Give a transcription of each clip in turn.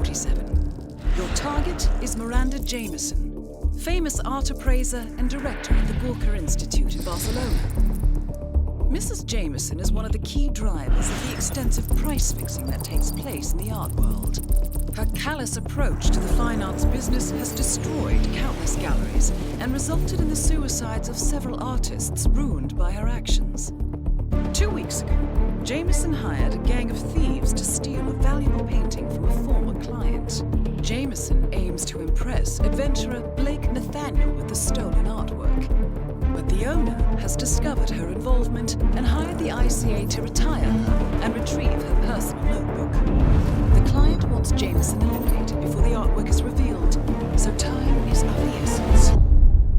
47. Your target is Miranda Jameson, famous art appraiser and director of the Gorka Institute in Barcelona. Mrs. Jameson is one of the key drivers of the extensive price fixing that takes place in the art world. Her callous approach to the fine arts business has destroyed countless galleries and resulted in the suicides of several artists ruined by her actions. 2 weeks ago, Jameson hired a gang of thieves to steal a valuable painting from a former client. Jameson aims to impress adventurer Blake Nathaniel with the stolen artwork. But the owner has discovered her involvement and hired the ICA to retire her and retrieve her personal notebook. The client wants Jameson eliminated before the artwork is revealed, so time is of the essence.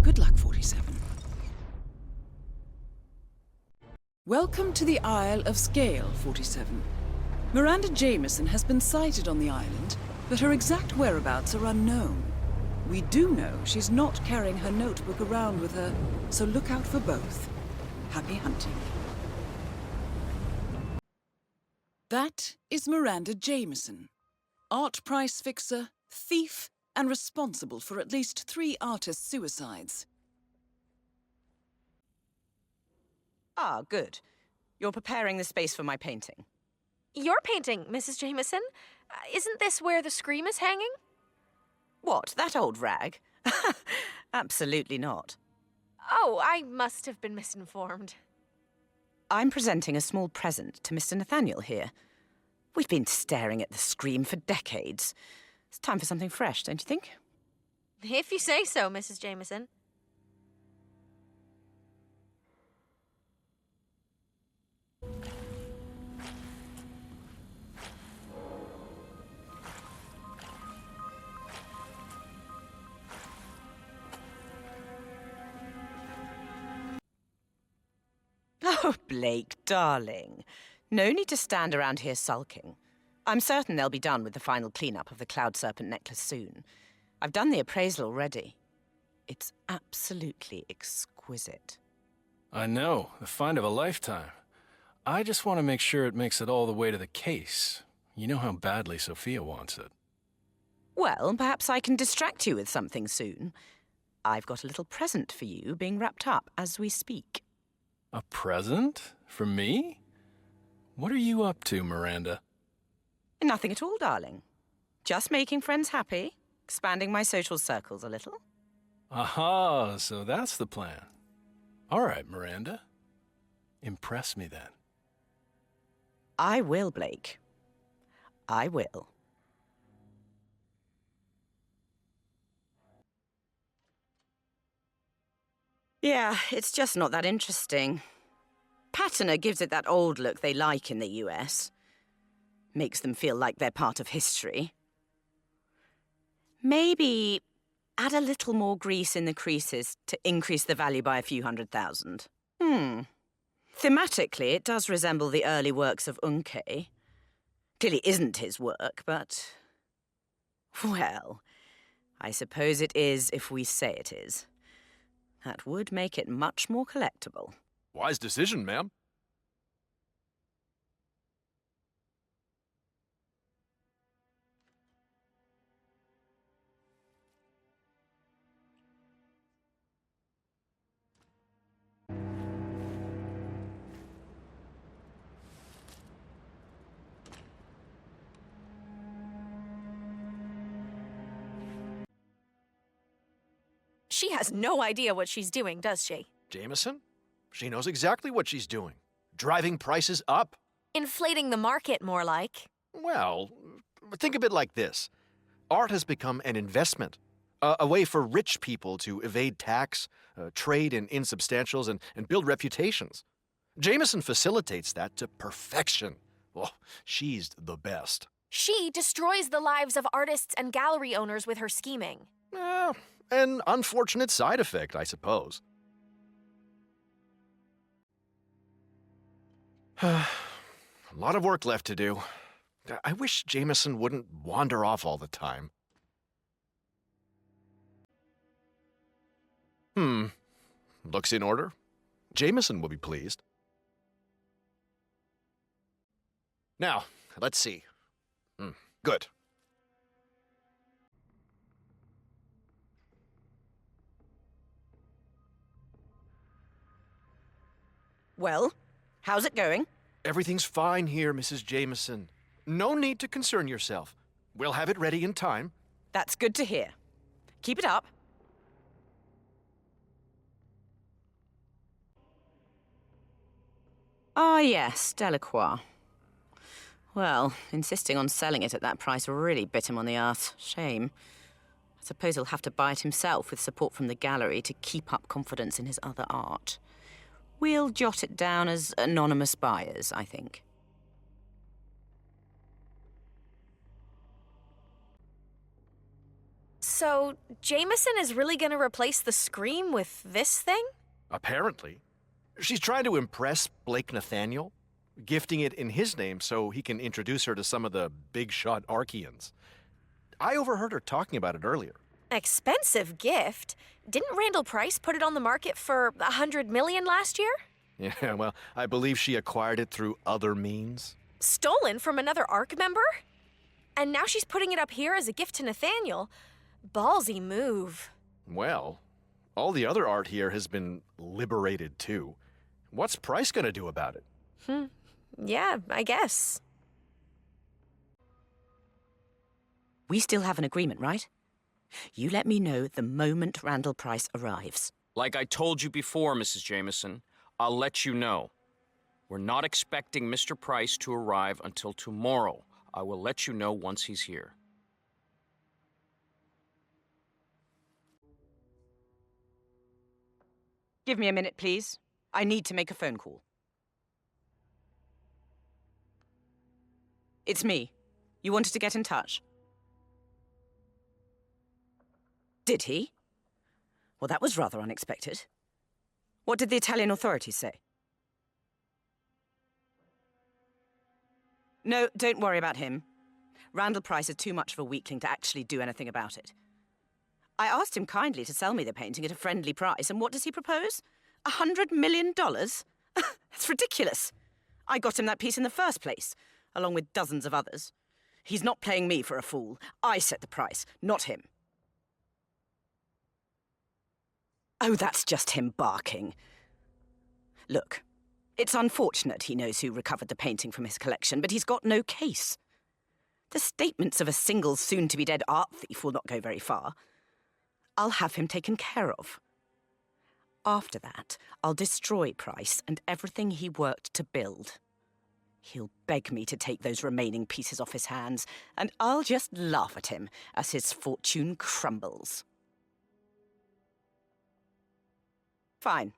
Good luck, 47. Welcome to the Isle of Sgail, 47. Miranda Jameson has been sighted on the island, but her exact whereabouts are unknown. We do know she's not carrying her notebook around with her, so look out for both. Happy hunting. That is Miranda Jameson, art price fixer, thief, and responsible for at least 3 artist suicides. Ah, good. You're preparing the space for my painting. Your painting, Mrs. Jameson? Isn't this where the scream is hanging? What, that old rag? Absolutely not. Oh, I must have been misinformed. I'm presenting a small present to Mr. Nathaniel here. We've been staring at the scream for decades. It's time for something fresh, don't you think? If you say so, Mrs. Jameson. Oh, Blake, darling. No need to stand around here sulking. I'm certain they'll be done with the final cleanup of the Cloud Serpent necklace soon. I've done the appraisal already. It's absolutely exquisite. I know, the find of a lifetime. I just want to make sure it makes it all the way to the case. You know how badly Sophia wants it. Well, perhaps I can distract you with something soon. I've got a little present for you being wrapped up as we speak. A present? For me? What are you up to, Miranda? Nothing at all, darling. Just making friends happy, expanding my social circles a little. Aha, so that's the plan. All right, Miranda. Impress me then. I will, Blake. I will. Yeah, it's just not that interesting. Patina gives it that old look they like in the US. Makes them feel like they're part of history. Maybe add a little more grease in the creases to increase the value by a few $100,000. Thematically, it does resemble the early works of Unke. Clearly isn't his work, but... well, I suppose it is if we say it is. That would make it much more collectible. Wise decision, ma'am. She has no idea what she's doing, does she? Jameson? She knows exactly what she's doing. Driving prices up. Inflating the market, more like. Well, think of it like this. Art has become an investment. A way for rich people to evade tax, trade in insubstantials, and build reputations. Jameson facilitates that to perfection. Oh, she's the best. She destroys the lives of artists and gallery owners with her scheming. An unfortunate side effect, I suppose. A lot of work left to do. I wish Jameson wouldn't wander off all the time. Looks in order. Jameson will be pleased. Now, let's see. Good. Well, how's it going? Everything's fine here, Mrs. Jameson. No need to concern yourself. We'll have it ready in time. That's good to hear. Keep it up. Ah, yes, Delacroix. Well, insisting on selling it at that price really bit him on the arse. Shame. I suppose he'll have to buy it himself with support from the gallery to keep up confidence in his other art. We'll jot it down as anonymous buyers, I think. So, Jameson is really gonna replace the Scream with this thing? Apparently. She's trying to impress Blake Nathaniel, gifting it in his name so he can introduce her to some of the big-shot Archeans. I overheard her talking about it earlier. Expensive gift. Didn't Randall Price put it on the market for $100 million last year? Yeah, well, I believe she acquired it through other means. Stolen from another ARC member? And now she's putting it up here as a gift to Nathaniel. Ballsy move. Well, all the other art here has been liberated too. What's Price gonna do about it? Yeah, I guess. We still have an agreement, right? You let me know the moment Randall Price arrives. Like I told you before, Mrs. Jameson, I'll let you know. We're not expecting Mr. Price to arrive until tomorrow. I will let you know once he's here. Give me a minute, please. I need to make a phone call. It's me. You wanted to get in touch? Did he? Well, that was rather unexpected. What did the Italian authorities say? No, don't worry about him. Randall Price is too much of a weakling to actually do anything about it. I asked him kindly to sell me the painting at a friendly price, and what does he propose? $100 million? That's ridiculous. I got him that piece in the first place, along with dozens of others. He's not playing me for a fool. I set the price, not him. Oh, that's just him barking. Look, it's unfortunate he knows who recovered the painting from his collection, but he's got no case. The statements of a single soon-to-be-dead art thief will not go very far. I'll have him taken care of. After that, I'll destroy Price and everything he worked to build. He'll beg me to take those remaining pieces off his hands, and I'll just laugh at him as his fortune crumbles. Fine.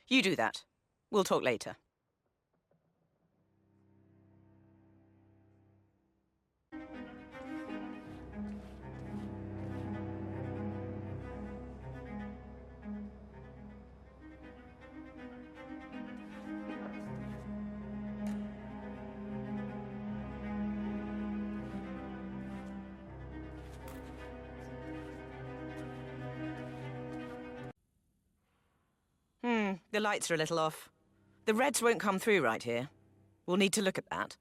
You do that. We'll talk later. The lights are a little off. The reds won't come through right here. We'll need to look at that.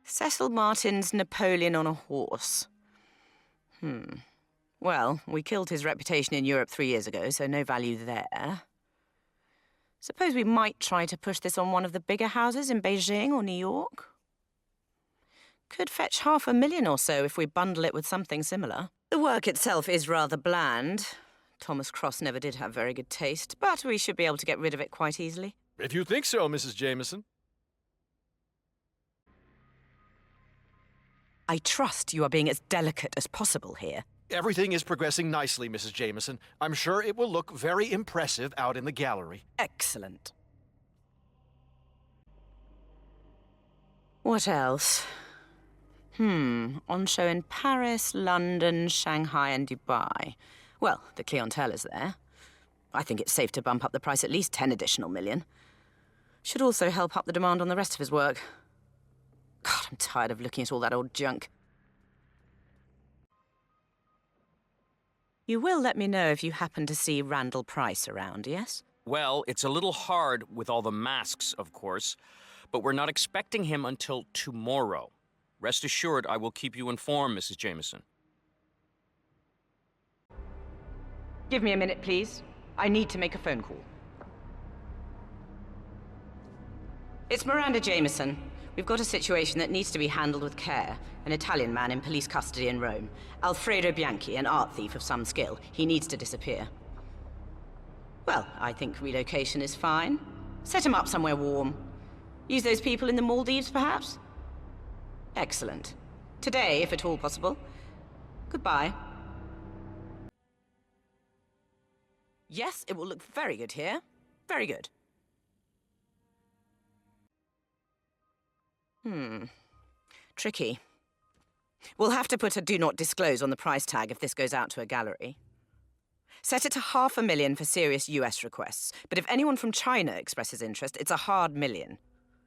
Cecil Martin's Napoleon on a horse. Well, we killed his reputation in Europe 3 years ago, so no value there. Suppose we might try to push this on one of the bigger houses in Beijing or New York? Could fetch $500,000 or so if we bundle it with something similar. The work itself is rather bland. Thomas Cross never did have very good taste, but we should be able to get rid of it quite easily. If you think so, Mrs. Jameson. I trust you are being as delicate as possible here. Everything is progressing nicely, Mrs. Jameson. I'm sure it will look very impressive out in the gallery. Excellent. What else? On show in Paris, London, Shanghai, and Dubai. Well, the clientele is there. I think it's safe to bump up the price at least 10 additional million. Should also help up the demand on the rest of his work. God, I'm tired of looking at all that old junk. You will let me know if you happen to see Randall Price around, yes? Well, it's a little hard with all the masks, of course, but we're not expecting him until tomorrow. Rest assured, I will keep you informed, Mrs. Jameson. Give me a minute, please. I need to make a phone call. It's Miranda Jameson. We've got a situation that needs to be handled with care. An Italian man in police custody in Rome. Alfredo Bianchi, an art thief of some skill. He needs to disappear. Well, I think relocation is fine. Set him up somewhere warm. Use those people in the Maldives, perhaps? Excellent. Today, if at all possible. Goodbye. Yes, it will look very good here. Very good. Tricky. We'll have to put a do not disclose on the price tag if this goes out to a gallery. Set it to $500,000 for serious US requests, but if anyone from China expresses interest, it's a hard million.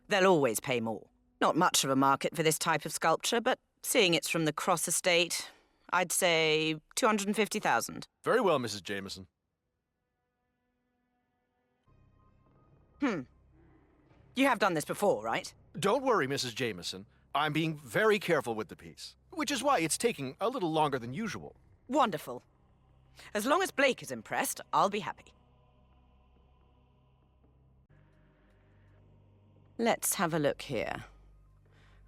They'll always pay more. Not much of a market for this type of sculpture, but seeing it's from the Cross Estate, I'd say $250,000. Very well, Mrs. Jameson. You have done this before, right? Don't worry, Mrs. Jameson. I'm being very careful with the piece, which is why it's taking a little longer than usual. Wonderful. As long as Blake is impressed, I'll be happy. Let's have a look here.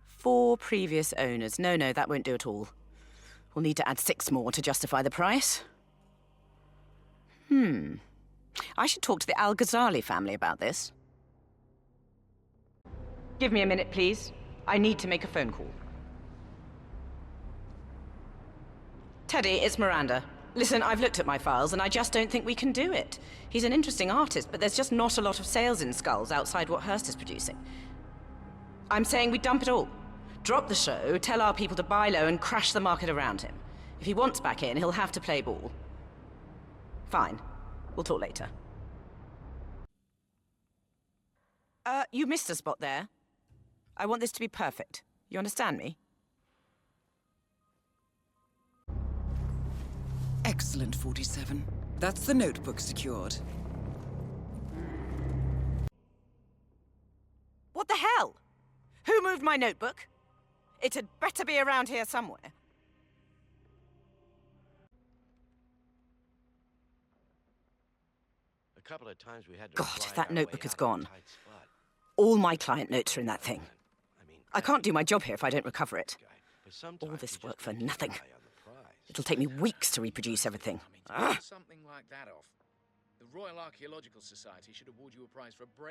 4 previous owners. No, that won't do at all. We'll need to add 6 more to justify the price. I should talk to the Al-Ghazali family about this. Give me a minute, please. I need to make a phone call. Teddy, it's Miranda. Listen, I've looked at my files, and I just don't think we can do it. He's an interesting artist, but there's just not a lot of sales in skulls outside what Hearst is producing. I'm saying we dump it all. Drop the show, tell our people to buy low, and crash the market around him. If he wants back in, he'll have to play ball. Fine. We'll talk later. You missed a spot there. I want this to be perfect. You understand me? Excellent, 47. That's the notebook secured. What the hell? Who moved my notebook? It had better be around here somewhere. A couple of times we had to God, pry that our notebook way is out of a gone. tight spot. All my client notes are in that thing. mean, I can't do my job here if I don't recover it. but sometimes All this you work just for need to nothing. rely on the prize. It'll take me weeks to reproduce everything. To pull something like that off, the Royal Archaeological Society should award you a prize for a brave